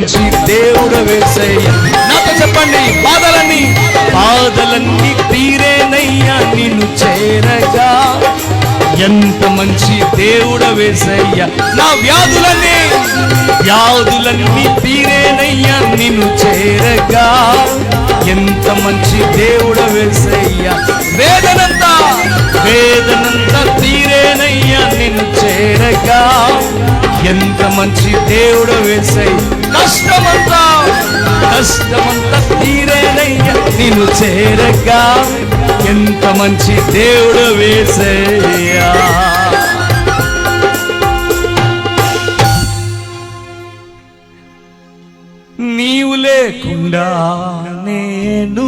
మంచి దేవుడు యేసయ్య. నాతో చెప్పండి, బాధలన్నీ తీరేనయ్యా నిన్ను చేరగా. ఎంత మంచి దేవుడు యేసయ్య. నా వ్యాధులన్నీ తీరేనయ్యా నిన్ను చేరగా. ఎంత మంచి దేవుడు యేసయ్య. వేదనంతా తీరేనయ్యా నిన్ను చేరగా. ఎంత మంచి దేవుడు యేసయ్య. కష్టమంతా తీరేనయ్యా నిన్ను చేరగా. ఎంత మంచి దేవుడు యేసయ్య. నీవు లేకుండా నేను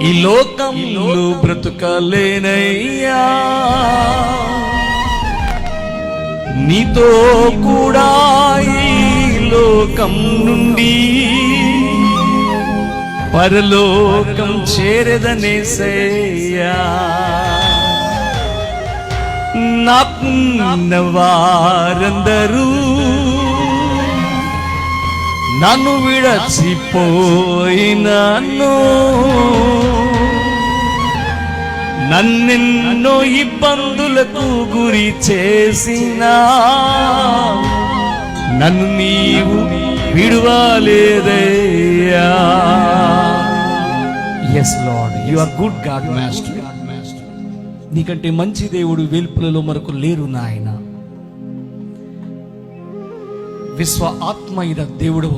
ఈ లోకంలో బ్రతుకలేనయ్యా. నీతో కూడా ఈ లోకం నుండి పరలోకం చేరదనేసయ్యా. నాకున్న వారందరూ నన్ను విడచిపోయినను, నన్నెన్నో ఇబ్బందులకు గురి చేసినా నన్ను నీవు విడువలేదయ్యా. yes lord, you are good god master. నీకంటే మంచి దేవుడు వెలుపులలో మరొక లేరు నాయన. విశ్వ ఆత్మ అయిన దేవుడు